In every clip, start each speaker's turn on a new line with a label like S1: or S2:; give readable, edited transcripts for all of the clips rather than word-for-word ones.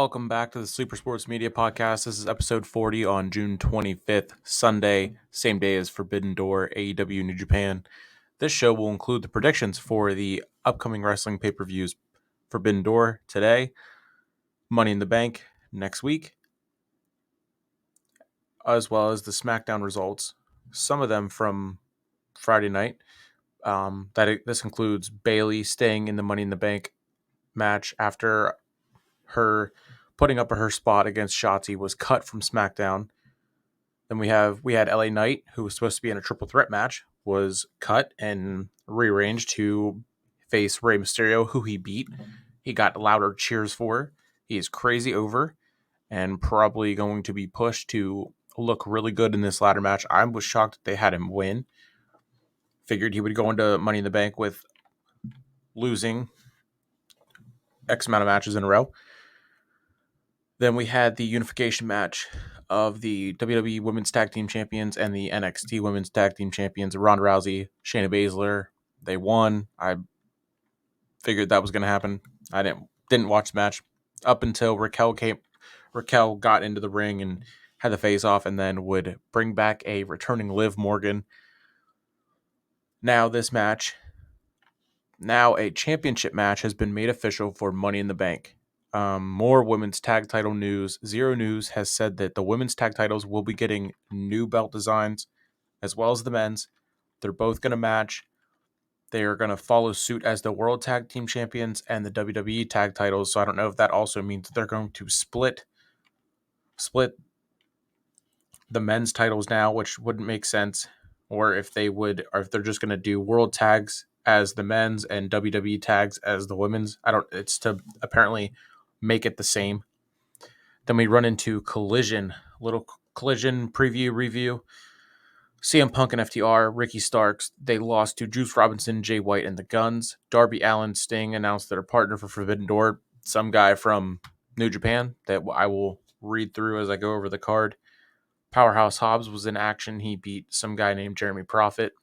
S1: Welcome back to the Sleeper Sports Media Podcast. This is episode 40 on June 25th, Sunday, same day as Forbidden Door, AEW New Japan. This show will include the predictions for the upcoming wrestling pay-per-views: Forbidden Door today, Money in the Bank next week, as well as the SmackDown results, some of them from Friday night. This includes Bayley staying in the Money in the Bank match after her putting up her spot against Shotzi was cut from SmackDown. Then we had LA Knight, who was supposed to be in a triple threat match, was cut and rearranged to face Rey Mysterio, who he beat. He got louder cheers for. He is crazy over and probably going to be pushed to look really good in this ladder match. I was shocked that they had him win. Figured he would go into Money in the Bank with losing X amount of matches in a row. Then we had the unification match of the WWE Women's Tag Team Champions and the NXT Women's Tag Team Champions, Ronda Rousey, Shayna Baszler. They won. I figured that was going to happen. I didn't watch the match up until Raquel got into the ring and had the face-off, and then would bring back a returning Liv Morgan. Now a championship match has been made official for Money in the Bank. More women's tag title news. Zero News has said that the women's tag titles will be getting new belt designs, as well as the men's. They're both going to match. They are going to follow suit as the World Tag Team Champions and the WWE tag titles. So I don't know if that also means that they're going to split the men's titles now, which wouldn't make sense, or if they're just going to do World Tags as the men's and WWE tags as the women's. It's to apparently make it the same. Then we run into little collision preview review. CM Punk and FTR, Ricky Starks, they lost to Juice Robinson, Jay White, and the Guns. Darby Allin, Sting announced their partner for Forbidden Door, some guy from New Japan that I will read through as I go over the card. Powerhouse Hobbs was in action. He beat some guy named Jeremy Prophet.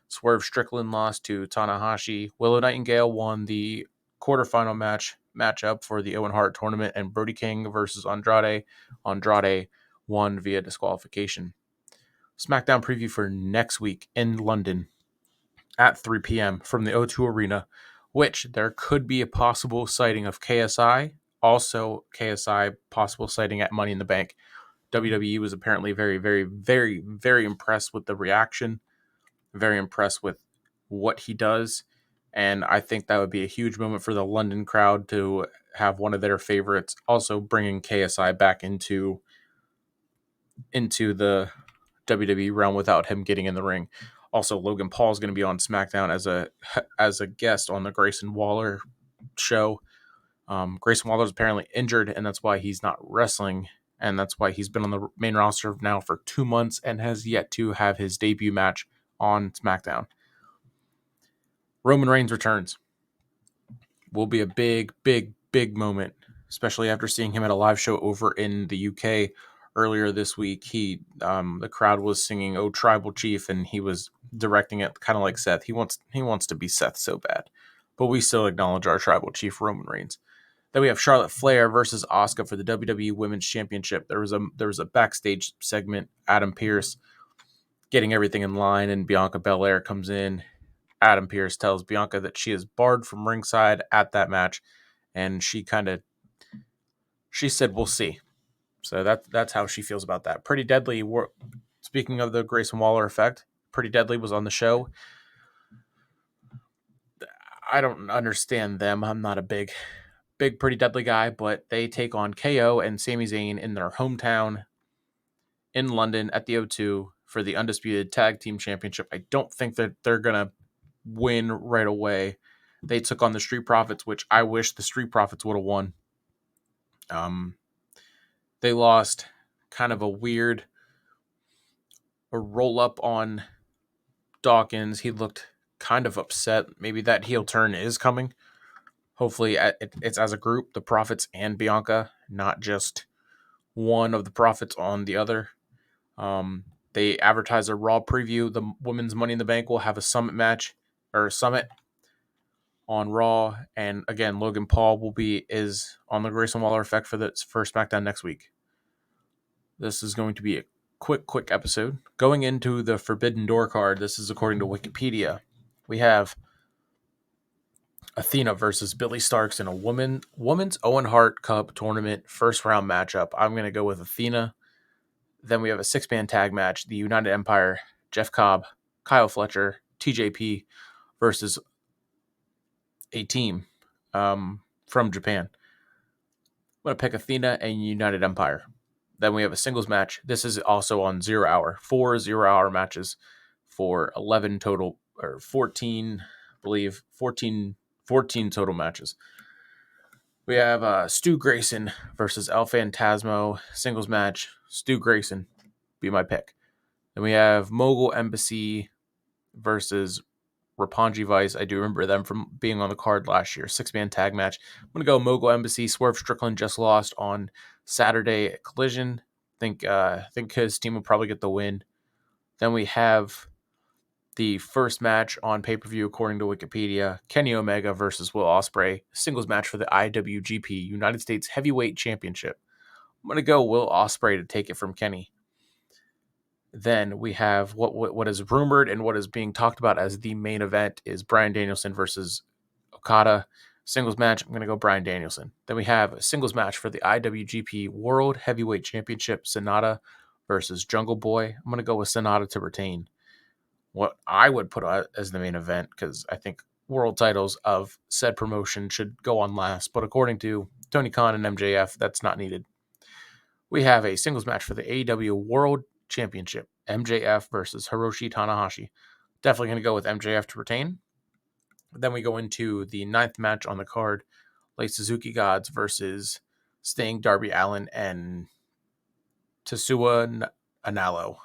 S1: Swerve Strickland lost to Tanahashi. Willow Nightingale won the quarterfinal matchup for the Owen Hart tournament, and Brody King versus Andrade. Andrade won via disqualification. SmackDown preview for next week in London at 3 p.m. from the O2 Arena, which there could be a possible sighting of KSI. Also, KSI possible sighting at Money in the Bank. WWE was apparently very, very, very, very impressed with the reaction, very impressed with what he does, and I think that would be a huge moment for the London crowd to have one of their favorites also bringing KSI back into the WWE realm without him getting in the ring. Also, Logan Paul is going to be on SmackDown as a guest on the Grayson Waller show. Grayson Waller is apparently injured, and that's why he's not wrestling. And that's why he's been on the main roster now for 2 months and has yet to have his debut match on SmackDown. Roman Reigns returns. Will be a big, big, big moment, especially after seeing him at a live show over in the UK earlier this week. The crowd was singing "Oh Tribal Chief," and he was directing it kind of like Seth. He wants to be Seth so bad, but we still acknowledge our Tribal Chief, Roman Reigns. Then we have Charlotte Flair versus Asuka for the WWE Women's Championship. There was a backstage segment. Adam Pearce getting everything in line, and Bianca Belair comes in. Adam Pearce tells Bianca that she is barred from ringside at that match, and she said, "We'll see." So that's how she feels about that. Pretty Deadly. Speaking of the Grayson Waller effect, Pretty Deadly was on the show. I don't understand them. I'm not a big Pretty Deadly guy, but they take on KO and Sami Zayn in their hometown in London at the O2 for the Undisputed Tag Team Championship. I don't think that they're going to win right away. They took on the Street Profits, which I wish the Street Profits would have won. They lost kind of a roll up on Dawkins. He looked kind of upset. Maybe that heel turn is coming. Hopefully it's as a group, the Profits and Bianca, not just one of the Profits on the other. They advertise a Raw preview. The Women's Money in the Bank will have a summit match, or a summit on Raw, and again, Logan Paul is on the Grayson Waller effect for SmackDown next week. This is going to be a quick episode. Going into the Forbidden Door card, this is according to Wikipedia. We have Athena versus Billy Starks in a women's Owen Hart Cup tournament first round matchup. I'm going to go with Athena. Then we have a 6-man tag match: the United Empire, Jeff Cobb, Kyle Fletcher, TJP versus a team from Japan. I'm going to pick Athena and United Empire. Then we have a singles match. This is also on 0 hour. 4 0-hour matches for 11 total, or 14, I believe, 14 total matches. We have Stu Grayson versus El Phantasmo singles match. Stu Grayson be my pick. Then we have Mogul Embassy versus Roppongi Vice. I do remember them from being on the card last year. 6-man tag match. I'm going to go Mogul Embassy. Swerve Strickland just lost on Saturday at Collision. I think his team will probably get the win. Then we have the first match on pay-per-view according to Wikipedia: Kenny Omega versus Will Ospreay. Singles match for the IWGP United States Heavyweight Championship. I'm going to go Will Ospreay to take it from Kenny. Then we have what is rumored and what is being talked about as the main event is Bryan Danielson versus Okada. Singles match, I'm going to go Bryan Danielson. Then we have a singles match for the IWGP World Heavyweight Championship: Sonata versus Jungle Boy. I'm going to go with Sonata to retain. What I would put as the main event, because I think world titles of said promotion should go on last, but according to Tony Khan and MJF, that's not needed. We have a singles match for the AEW World Championship: MJF versus Hiroshi Tanahashi. Definitely going to go with MJF to retain. Then we go into the 9th match on the card: Late Suzuki Gods versus Sting, Darby Allin, and Tetsuya Analo.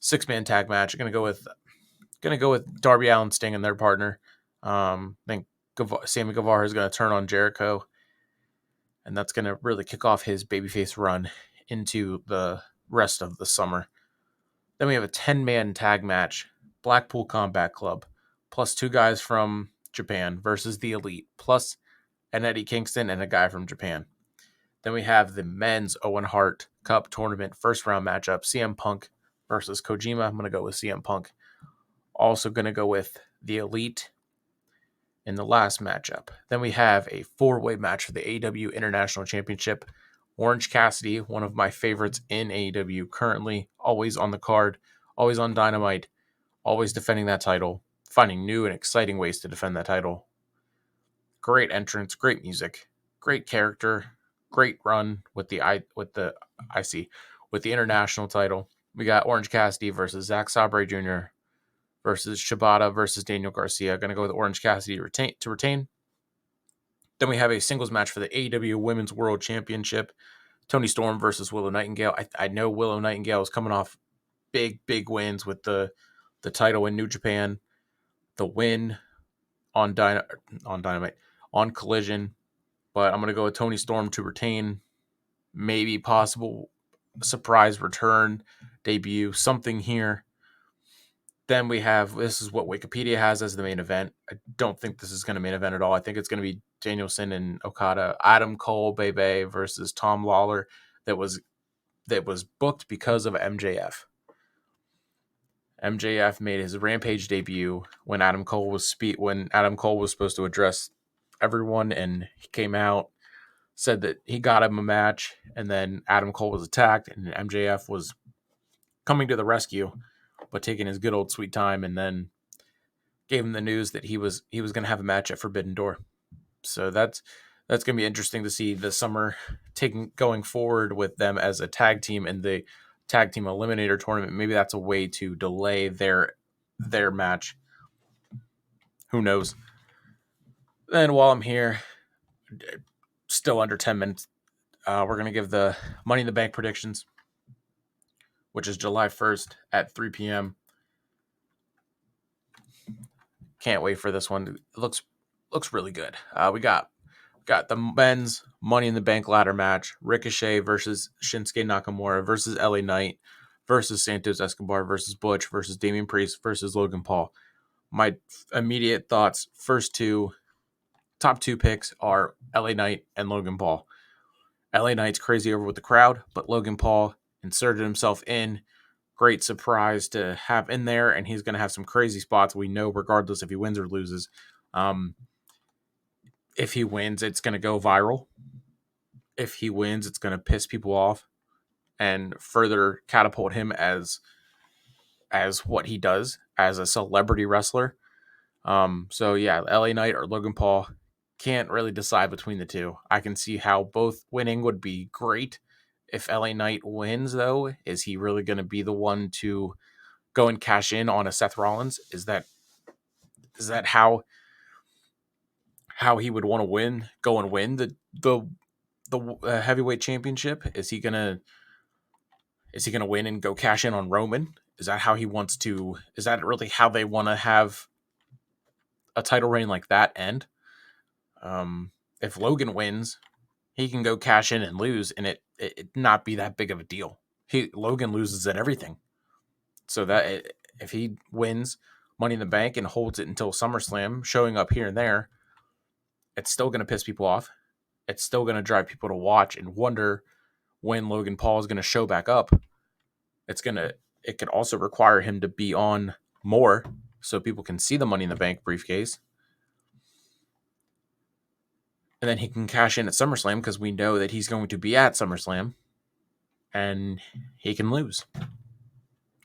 S1: 6-man tag match. Going to go with Darby Allin, Sting, and their partner. I think Sammy Guevara is going to turn on Jericho, and that's going to really kick off his babyface run into the rest of the summer. Then we have a 10-man tag match: Blackpool Combat Club plus 2 guys from Japan versus the Elite plus an Eddie Kingston and a guy from Japan. Then we have the men's Owen Hart Cup tournament first round matchup: CM Punk versus Kojima. I'm going to go with CM Punk. Also going to go with the Elite in the last matchup. Then we have a 4-way match for the AEW International Championship: Orange Cassidy, one of my favorites in AEW currently, always on the card, always on Dynamite, always defending that title, finding new and exciting ways to defend that title. Great entrance, great music, great character, great run with the international title. We got Orange Cassidy versus Zack Sabre Jr. versus Shibata versus Daniel Garcia. Going to go with Orange Cassidy to retain. Then we have a singles match for the AEW Women's World Championship: Toni Storm versus Willow Nightingale. I know Willow Nightingale is coming off big wins with the title in New Japan, the win on Dynamite, on Collision, but I'm going to go with Toni Storm to retain. Maybe possible surprise return, debut, something here. Then we have, this is what Wikipedia has as the main event. I don't think this is going to main event at all. I think it's going to be Danielson and Okada: Adam Cole Bebe versus Tom Lawler. That was booked because of MJF. MJF made his Rampage debut when Adam Cole was supposed to address everyone, and he came out, said that he got him a match, and then Adam Cole was attacked, and MJF was coming to the rescue, but taking his good old sweet time, and then gave him the news that he was going to have a match at Forbidden Door. So that's going to be interesting to see the summer going forward with them as a tag team in the tag team eliminator tournament. Maybe that's a way to delay their match. Who knows? Then while I'm here, still under 10 minutes, we're going to give the Money in the Bank predictions, which is July 1st at 3 p.m. Can't wait for this one. It looks really good. We got the men's Money in the Bank ladder match: Ricochet versus Shinsuke Nakamura versus LA Knight versus Santos Escobar versus Butch versus Damian Priest versus Logan Paul. My immediate thoughts: first two, top two picks are LA Knight and Logan Paul. LA Knight's crazy over with the crowd, but Logan Paul inserted himself in. Great surprise to have in there, and he's going to have some crazy spots. We know, regardless if he wins or loses. If he wins, it's going to go viral. If he wins, it's going to piss people off and further catapult him as what he does as a celebrity wrestler. So yeah, LA Knight or Logan Paul, can't really decide between the two. I can see how both winning would be great. If LA Knight wins, though, is he really going to be the one to go and cash in on a Seth Rollins? Is that how he would want to win? Go and win the heavyweight championship? Is he gonna win and go cash in on Roman? Is that how he wants to? Is that really how they want to have a title reign like that end? If Logan wins, he can go cash in and lose, and it not be that big of a deal. Logan loses at everything, so that if he wins Money in the Bank and holds it until SummerSlam, showing up here and there, it's still going to piss people off. It's still going to drive people to watch and wonder when Logan Paul is going to show back up. It could also require him to be on more so people can see the Money in the Bank briefcase. And then he can cash in at SummerSlam because we know that he's going to be at SummerSlam. And he can lose.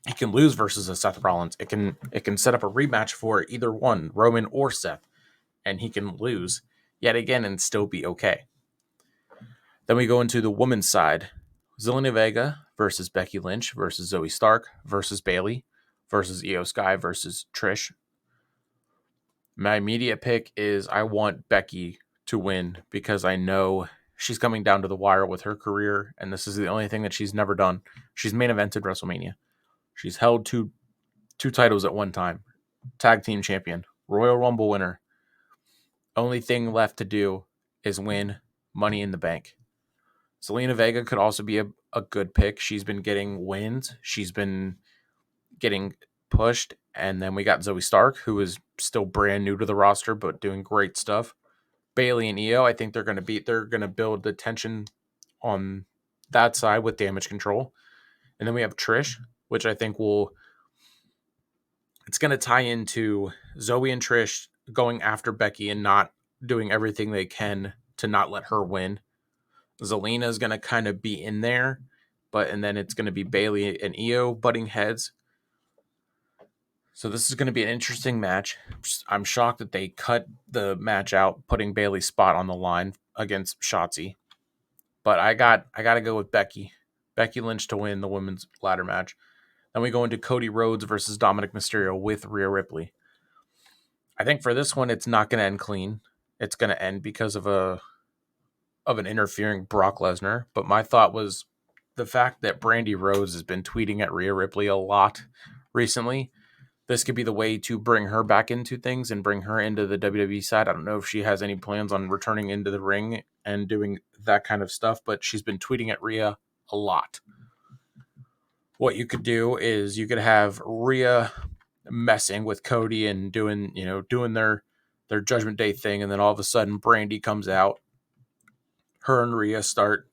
S1: He can lose versus a Seth Rollins. It can set up a rematch for either one, Roman or Seth. And he can lose yet again and still be okay. Then we go into the women's side. Zelina Vega versus Becky Lynch versus Zoe Stark versus Bayley versus Io Sky versus Trish. My immediate pick is I want Becky to win because I know she's coming down to the wire with her career, and this is the only thing that she's never done. She's main evented WrestleMania. She's held two titles at one time. Tag team champion, Royal Rumble winner. Only thing left to do is win Money in the Bank. Zelina Vega could also be a good pick. She's been getting wins. She's been getting pushed. And then we got Zoe Stark, who is still brand new to the roster, but doing great stuff. Bayley and Io, I think they're going to build the tension on that side with Damage Control. And then we have Trish, which I think it's going to tie into Zoe and Trish going after Becky and not doing everything they can to not let her win. Zelina is going to kind of be in there, and then it's going to be Bayley and Io butting heads. So this is going to be an interesting match. I'm shocked that they cut the match out, putting Bayley's spot on the line against Shotzi. But I got to go with Becky Lynch to win the women's ladder match. Then we go into Cody Rhodes versus Dominic Mysterio with Rhea Ripley. I think for this one, it's not going to end clean. It's going to end because of an interfering Brock Lesnar. But my thought was the fact that Brandy Rhodes has been tweeting at Rhea Ripley a lot recently. This could be the way to bring her back into things and bring her into the WWE side. I don't know if she has any plans on returning into the ring and doing that kind of stuff, but she's been tweeting at Rhea a lot. What you could do is you could have Rhea messing with Cody and doing their Judgment Day thing, and then all of a sudden Brandy comes out. Her and Rhea start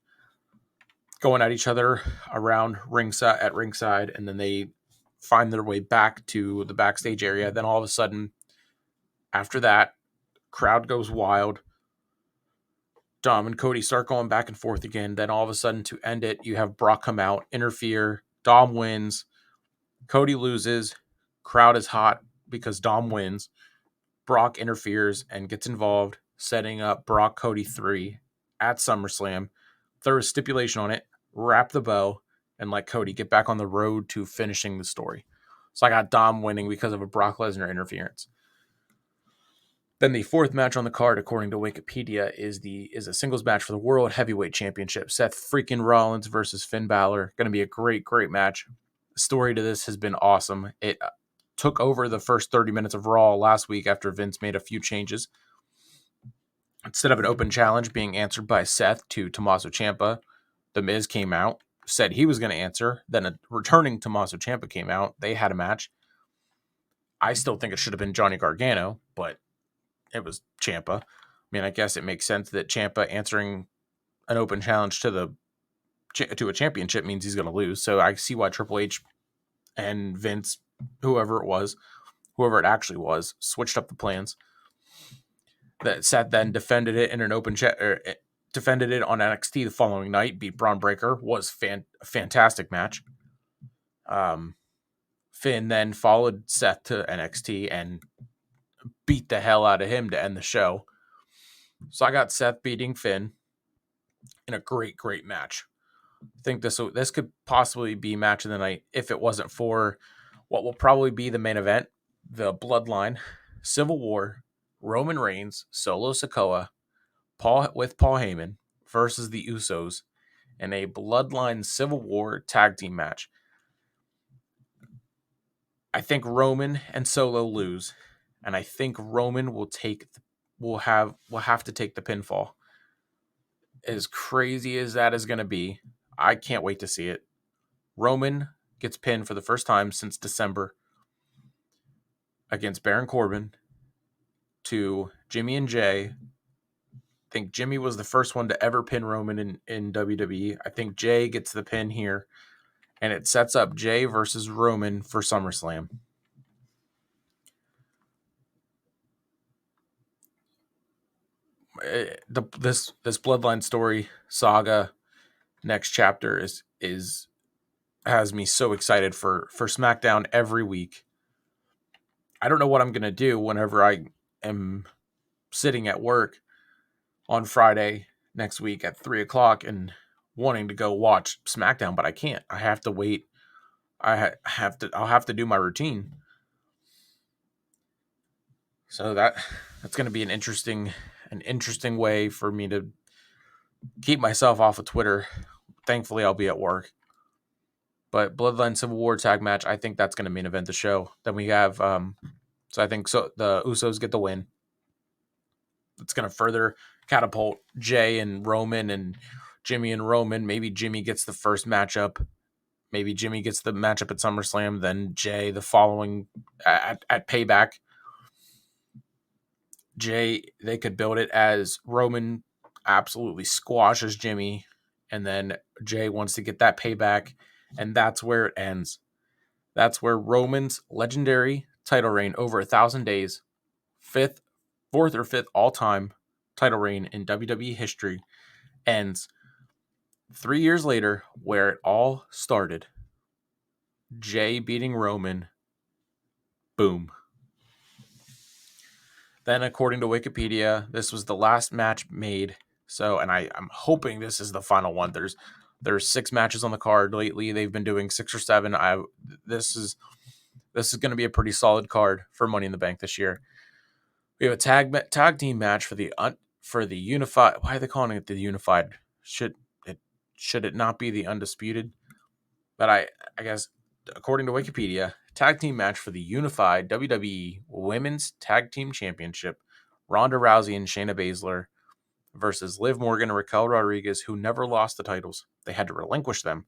S1: going at each other around ringside, and then they find their way back to the backstage area. Then all of a sudden, after that, crowd goes wild. Dom and Cody start going back and forth again. Then all of a sudden, to end it, you have Brock come out, interfere. Dom wins. Cody loses. Crowd is hot because Dom wins. Brock interferes and gets involved, setting up Brock Cody 3 at SummerSlam. Throw a stipulation on it, wrap the bow, and let Cody get back on the road to finishing the story. So I got Dom winning because of a Brock Lesnar interference. Then the fourth match on the card, according to Wikipedia, is a singles match for the World Heavyweight Championship. Seth freaking Rollins versus Finn Balor. Going to be a great, great match. The story to this has been awesome. It took over the first 30 minutes of Raw last week after Vince made a few changes. Instead of an open challenge being answered by Seth to Tommaso Ciampa, The Miz came out, said he was going to answer. Then a returning Tommaso Ciampa came out. They had a match. I still think it should have been Johnny Gargano, but it was Ciampa. I mean, I guess it makes sense that Ciampa answering an open challenge to a championship means he's going to lose. So I see why Triple H and Vince, whoever it actually was, switched up the plans. That Seth then defended it in an defended it on NXT the following night, beat Braun Breaker, was a fantastic match. Finn then followed Seth to NXT and beat the hell out of him to end the show. So I got Seth beating Finn in a great match. I think this could possibly be match of the night if it wasn't for what will probably be the main event, the Bloodline, Civil War, Roman Reigns, Solo Sikoa, Paul Heyman versus the Usos in a Bloodline Civil War tag team match. I think Roman and Solo lose, and I think Roman will have to take the pinfall. As crazy as that is going to be, I can't wait to see it. Roman gets pinned for the first time since December against Baron Corbin to Jimmy and Jay. I think Jimmy was the first one to ever pin Roman in WWE. I think Jay gets the pin here, and it sets up Jay versus Roman for SummerSlam. This Bloodline story saga next chapter is has me so excited for SmackDown every week. I don't know what I'm going to do whenever I am sitting at work on Friday next week at 3:00 and wanting to go watch SmackDown, but I can't. I have to wait. I'll have to do my routine. So that's going to be an interesting way for me to keep myself off of Twitter. Thankfully, I'll be at work. But Bloodline Civil War tag match, I think that's going to main event the show. Then we have, so I think the Usos get the win. It's going to further catapult Jay and Roman and Jimmy and Roman. Maybe Jimmy gets the first matchup. Maybe Jimmy gets the matchup at SummerSlam. Then Jay the following at Payback. Jay, they could build it as Roman absolutely squashes Jimmy, and then Jay wants to get that payback, and that's where it ends. That's where Roman's legendary title reign over 1,000 days, fourth or fifth all-time title reign in WWE history, ends 3 years later, where it all started. Jay beating Roman. Boom. Then, according to Wikipedia, this was the last match made. So, and I'm hoping this is the final one. There's 6 matches on the card lately. They've been doing 6 or 7. This is going to be a pretty solid card for Money in the Bank this year. We have a tag team match for the unified. Why are they calling it the unified? Should it not be the undisputed? But I guess according to Wikipedia, tag team match for the unified WWE Women's Tag Team Championship, Ronda Rousey and Shayna Baszler versus Liv Morgan and Raquel Rodriguez, who never lost the titles. They had to relinquish them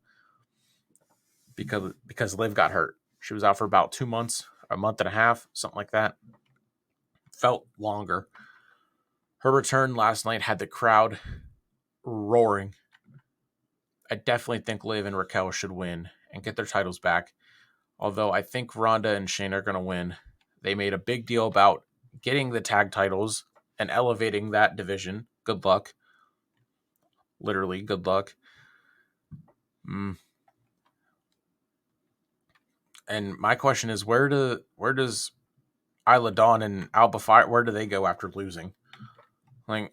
S1: because Liv got hurt. She was out for about 2 months, a month and a half, something like that. Felt longer. Her return last night had the crowd roaring. I definitely think Liv and Raquel should win and get their titles back. Although I think Ronda and Shayna are going to win. They made a big deal about getting the tag titles and elevating that division. Good luck. Literally, good luck. And my question is, where does Isla Dawn and Alba Fire, where do they go after losing? Like,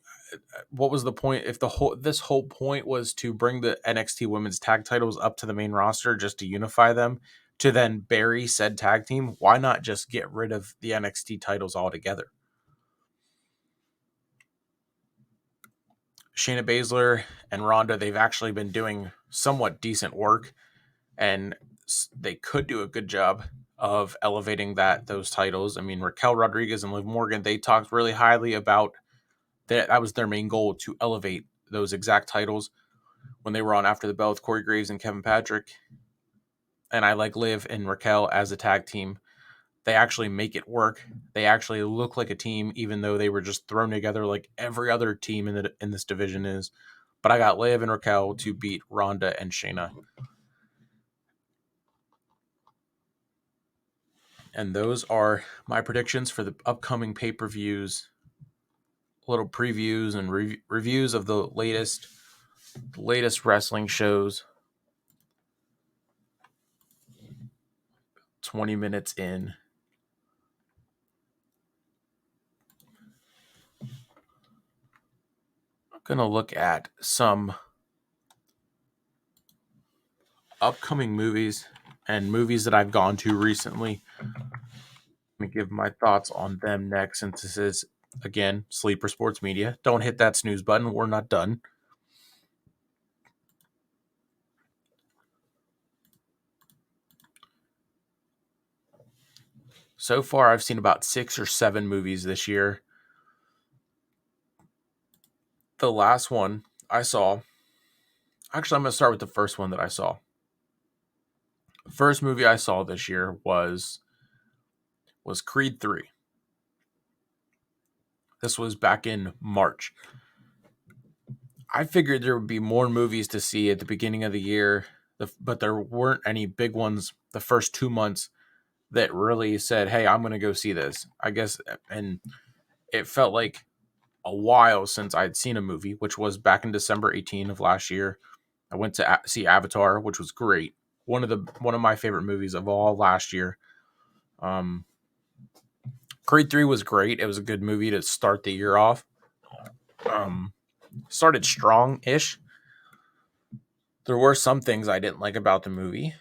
S1: what was the point? If this whole point was to bring the NXT Women's Tag Titles up to the main roster just to unify them, to then bury said tag team, why not just get rid of the NXT titles altogether? Shayna Baszler and Ronda, they've actually been doing somewhat decent work, and they could do a good job of elevating those titles. I mean, Raquel Rodriguez and Liv Morgan, they talked really highly about that was their main goal, to elevate those exact titles when they were on After the Bell with Corey Graves and Kevin Patrick. And I like Liv and Raquel as a tag team. They actually make it work. They actually look like a team, even though they were just thrown together like every other team in this division is. But I got Liv and Raquel to beat Ronda and Shayna. And those are my predictions for the upcoming pay-per-views, little previews and reviews of the latest wrestling shows. 20 minutes in. I'm going to look at some upcoming movies and movies that I've gone to recently. Let me give my thoughts on them next, since this is, again, Sleeper Sports Media. Don't hit that snooze button. We're not done. So far, I've seen about 6 or 7 movies this year. The last one I saw, actually, I'm going to start with the first one that I saw. The first movie I saw this year was Creed 3. This was back in March. I figured there would be more movies to see at the beginning of the year, but there weren't any big ones the first 2 months that really said, hey, I'm going to go see this. I guess, and it felt like a while since I'd seen a movie, which was back in December 18 of last year. I went to see Avatar, which was great. One of my favorite movies of all last year. Creed 3 was great. It was a good movie to start the year off. Started strong-ish. There were some things I didn't like about the movie.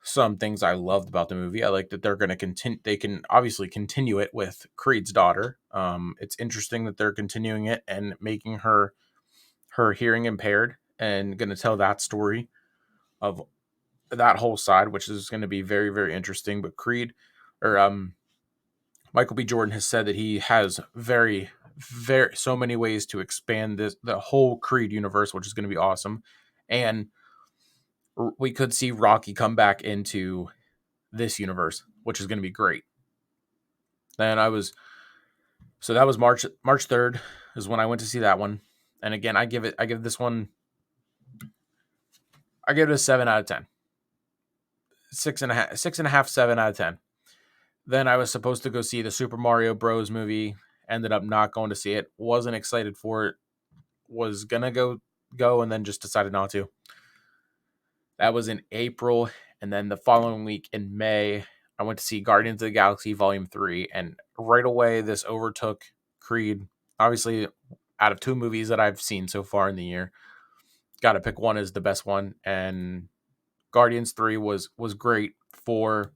S1: Some things I loved about the movie. I like that they're going to continue. They can obviously continue it with Creed's daughter. It's interesting that they're continuing it and making her hearing impaired, and going to tell that story of that whole side, which is going to be very, very interesting. But Creed, or Michael B. Jordan, has said that he has very, very so many ways to expand the whole Creed universe, which is going to be awesome. And we could see Rocky come back into this universe, which is going to be great. Then that was March 3rd is when I went to see that one. And again, I give this one, I give it a 7 out of 10. 6.5, 7 out of 10. Then I was supposed to go see the Super Mario Bros. Movie. Ended up not going to see it. Wasn't excited for it. Was gonna go and then just decided not to. That was in April, and then the following week in May, I went to see Guardians of the Galaxy Volume 3, and right away this overtook Creed. Obviously, out of 2 movies that I've seen so far in the year, got to pick one as the best one, and Guardians 3 was great for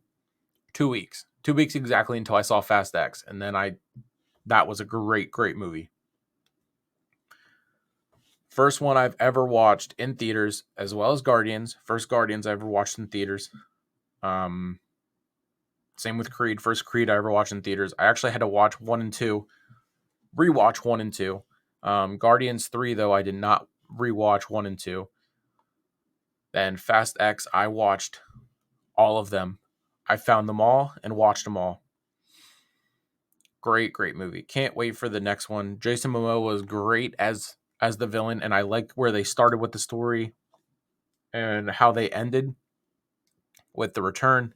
S1: 2 weeks. 2 weeks exactly until I saw Fast X, and then that was a great movie. First one I've ever watched in theaters, as well as Guardians. First Guardians I ever watched in theaters. Same with Creed. First Creed I ever watched in theaters. I actually had to watch 1 and 2, rewatch 1 and 2. Guardians 3, though, I did not rewatch 1 and 2. Then Fast X, I watched all of them. I found them all and watched them all. Great movie. Can't wait for the next one. Jason Momoa was great as the villain, and I like where they started with the story and how they ended with the return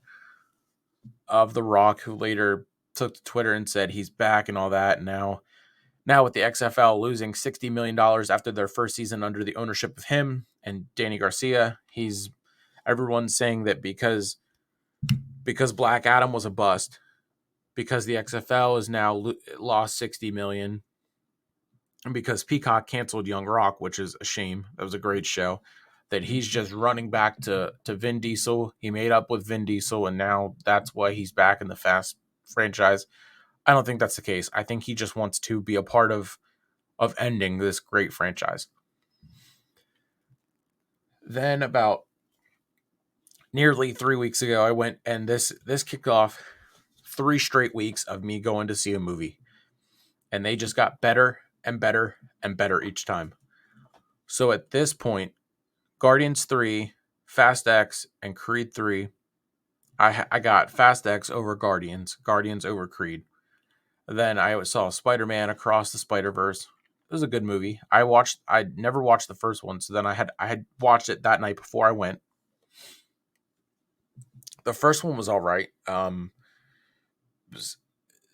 S1: of The Rock, who later took to Twitter and said he's back and all that. And now with the XFL losing $60 million after their first season under the ownership of him and Danny Garcia, everyone's saying that because Black Adam was a bust, because the XFL is now lost $60 million, and because Peacock canceled Young Rock, which is a shame. That was a great show. That he's just running back to Vin Diesel. He made up with Vin Diesel, and now that's why he's back in the Fast franchise. I don't think that's the case. I think he just wants to be a part of ending this great franchise. Then about nearly 3 weeks ago, I went, and this kicked off 3 straight weeks of me going to see a movie. And they just got better and better and better each time. So at this point, Guardians 3, Fast X, and Creed 3 I got Fast X over Guardians, Guardians over Creed. Then I saw Spider-Man Across the Spider-Verse. It was a good movie. I never watched the first one, so then I had watched it that night before I went. The first one was all right. Was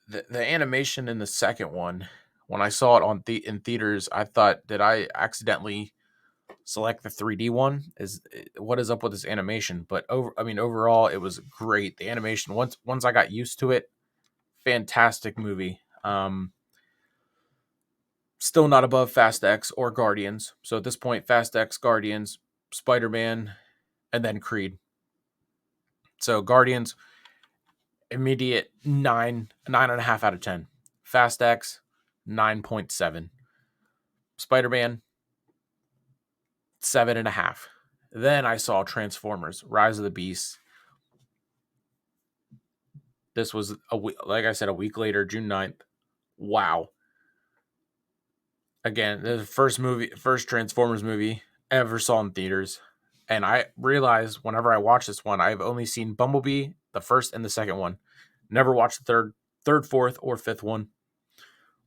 S1: the animation in the second one, when I saw it in theaters, I thought, did I accidentally select the 3D one? Is what is up with this animation? But overall, it was great. The animation, once I got used to it, fantastic movie. Still not above Fast X or Guardians. So at this point, Fast X, Guardians, Spider Man, and then Creed. So Guardians, immediate 9.5 out of 10. Fast X, 9.7. Spider Man, 7.5. Then I saw Transformers: Rise of the Beast. This was like I said, a week later, June 9th. Wow. Again, the first Transformers movie I ever saw in theaters. And I realized whenever I watch this one, I've only seen Bumblebee, the first and the second one. Never watched the third, fourth, or fifth one,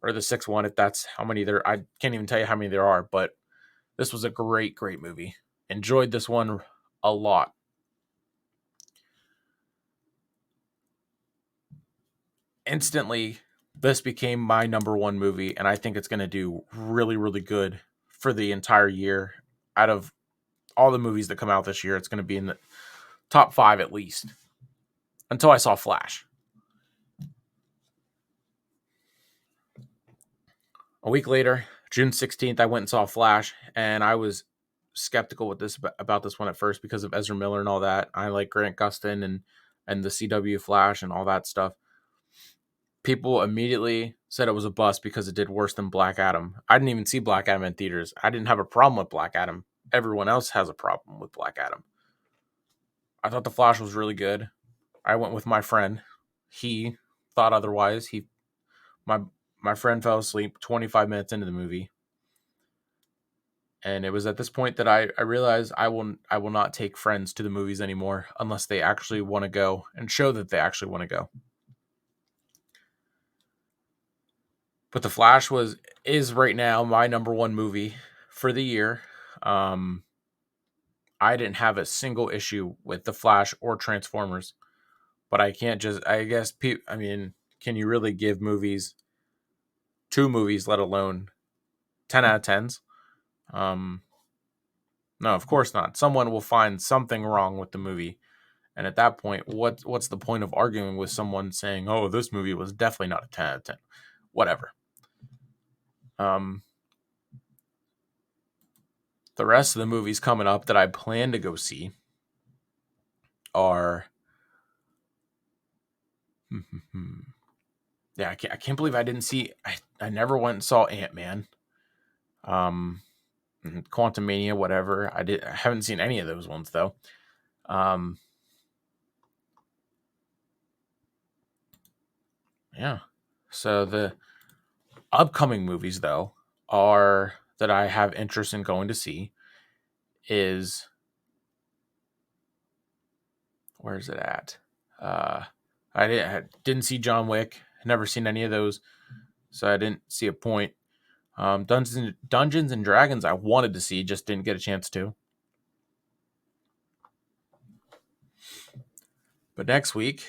S1: or the sixth one, if that's how many there. I can't even tell you how many there are, but this was a great, great movie. Enjoyed this one a lot. Instantly, this became my number one movie, and I think it's going to do really, really good for the entire year. Out of all the movies that come out this year, it's going to be in the top 5 at least. Until I saw Flash. A week later, June 16th, I went and saw Flash, and I was skeptical about this one at first because of Ezra Miller and all that. I like Grant Gustin and the CW Flash and all that stuff. People immediately said it was a bust because it did worse than Black Adam. I didn't even see Black Adam in theaters. I didn't have a problem with Black Adam. Everyone else has a problem with Black Adam. I thought the Flash was really good. I went with my friend. He thought otherwise. My my friend fell asleep 25 minutes into the movie. And it was at this point that I realized I will not take friends to the movies anymore unless they actually want to go and show that they actually want to go. But The Flash is right now my number one movie for the year. I didn't have a single issue with The Flash or Transformers, but I can't just, I guess, can you really give two movies, let alone 10 out of 10s? No, of course not. Someone will find something wrong with the movie. And at that point, what's the point of arguing with someone saying, "Oh, this movie was definitely not a 10 out of 10." Whatever. The rest of the movies coming up that I plan to go see are yeah, I can't believe I didn't see I never went and saw Ant-Man. Quantumania, whatever. I haven't seen any of those ones though. Yeah. So the upcoming movies though are that I have interest in going to see is where's it at? I didn't see John Wick. Never seen any of those, so I didn't see a point. Dungeons and Dragons I wanted to see, just didn't get a chance to. But next week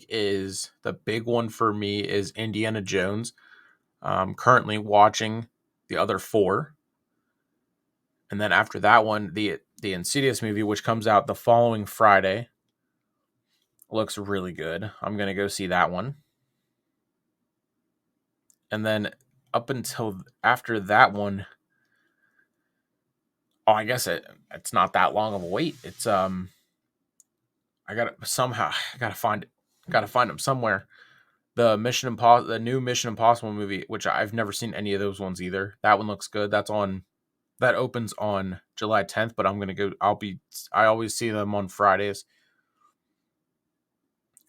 S1: is the big one for me is Indiana Jones. I'm currently watching the other 4. And then after that one, the Insidious movie, which comes out the following Friday, looks really good. I'm going to go see that one. And then up until after that one, I guess it's not that long of a wait. It's I gotta find them somewhere. The the new Mission Impossible movie, which I've never seen any of those ones either. That one looks good. That opens on July 10th, but I'm gonna go. I always see them on Fridays.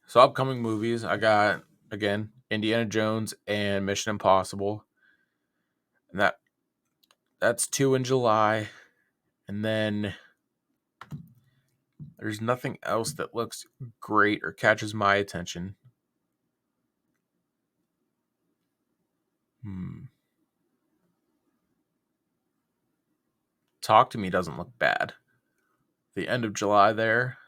S1: So upcoming movies, I got again Indiana Jones and Mission Impossible, and that's 2 in July, and then There's nothing else that looks great or catches my attention. Talk to Me doesn't look bad. The end of July there.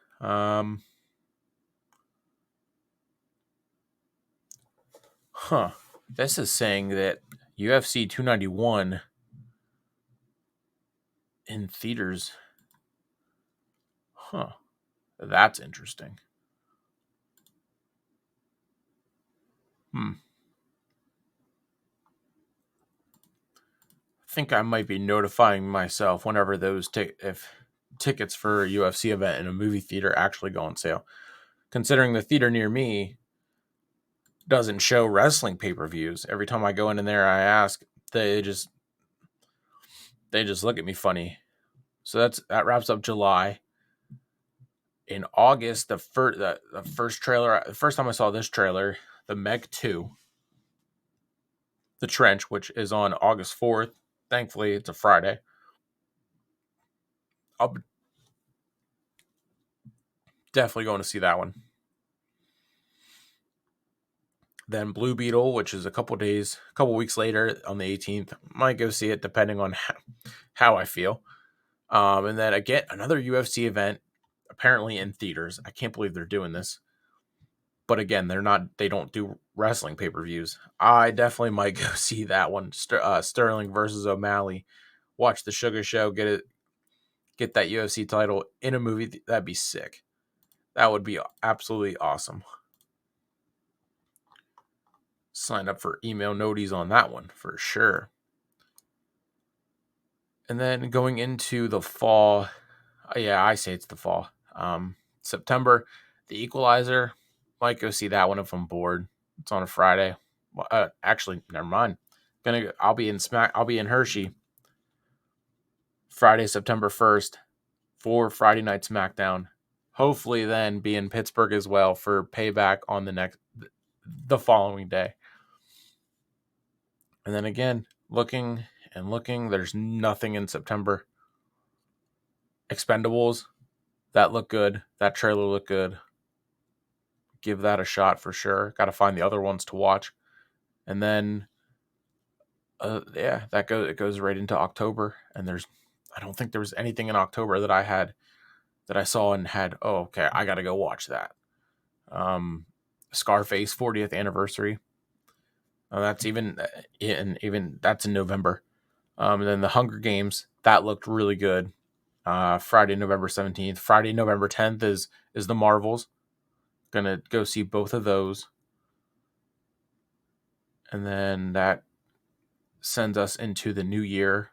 S1: This is saying that UFC 291 in theaters. That's interesting. I think I might be notifying myself whenever those if tickets for a UFC event in a movie theater actually go on sale. Considering the theater near me doesn't show wrestling pay-per-views. Every time I go in there, I ask, they just look at me funny. So that wraps up July. In August, the first trailer, the first time I saw this trailer, the Meg 2, The Trench, which is on August 4th. Thankfully, it's a Friday. I'll be definitely going to see that one. Then Blue Beetle, which is a couple weeks later on the 18th. Might go see it depending on how I feel. And then again, another UFC event, apparently in theaters. I can't believe they're doing this. But again, they don't do wrestling pay-per-views. I definitely might go see that one. Sterling versus O'Malley. Watch the Sugar Show, get that UFC title in a movie. That'd be sick. That would be absolutely awesome. Sign up for email noties on that one for sure. And then going into the fall, yeah, I say it's the fall. September, The Equalizer. Might go see that one if I'm bored. It's on a Friday. Actually, never mind. I'll be in Hershey Friday, September 1st for Friday Night Smackdown. Hopefully then be in Pittsburgh as well for Payback on the following day. And then again, looking, there's nothing in September. Expendables, that looked good. That trailer looked good. Give that a shot for sure. Got to find the other ones to watch. And then it goes right into October, and I don't think there was anything in October that I saw and had, oh, okay, I got to go watch that. Scarface 40th anniversary. That's even that's in November. And then the Hunger Games, that looked really good. Friday, November 17th. Friday, November 10th is the Marvels. Gonna go see both of those. And then that sends us into the new year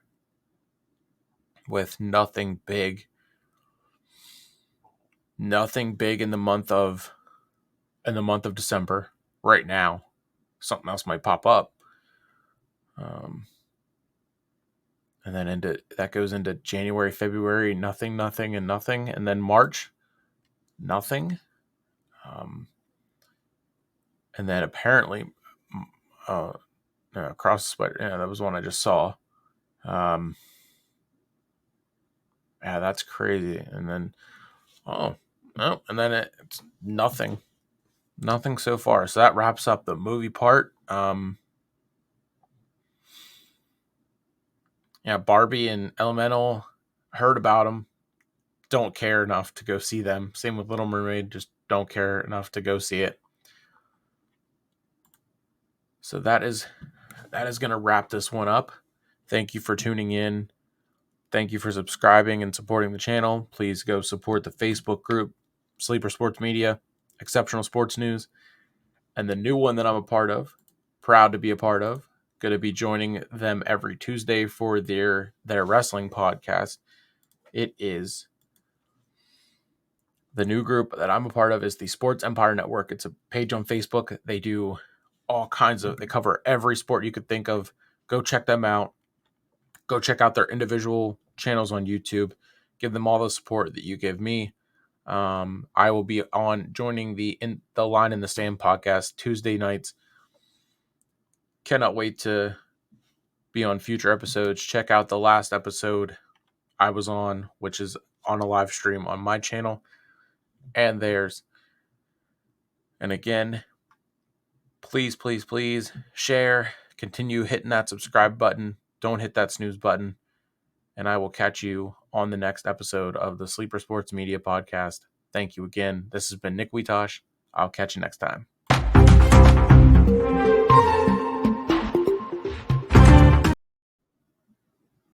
S1: with nothing big. Nothing big in the month of December right now. Something else might pop up. And then that goes into January, February, nothing, and nothing. And then March, nothing. And then apparently, Across the Spider, that was one I just saw. Yeah, that's crazy. And then, and then it's nothing so far. So that wraps up the movie part. Yeah, Barbie and Elemental, heard about them. Don't care enough to go see them. Same with Little Mermaid, just don't care enough to go see it. So that is going to wrap this one up. Thank you for tuning in. Thank you for subscribing and supporting the channel. Please go support the Facebook group, Sleeper Sports Media, Exceptional Sports News, and the new one that I'm a part of, proud to be a part of. Going to be joining them every Tuesday for their wrestling podcast. It is the new group that I'm a part of is the Sports Empire Network. It's a page on Facebook. They do they cover every sport you could think of. Go check them out. Go check out their individual channels on YouTube. Give them all the support that you give me. I will be joining the Line in the Stand podcast Tuesday nights. Cannot wait to be on future episodes. Check out the last episode I was on, which is on a live stream on my channel. and theirs. And again, please, please, please share, continue hitting that subscribe button. Don't hit that snooze button. And I will catch you on the next episode of the Sleeper Sports Media Podcast. Thank you again. This has been Nick Witosh. I'll catch you next time.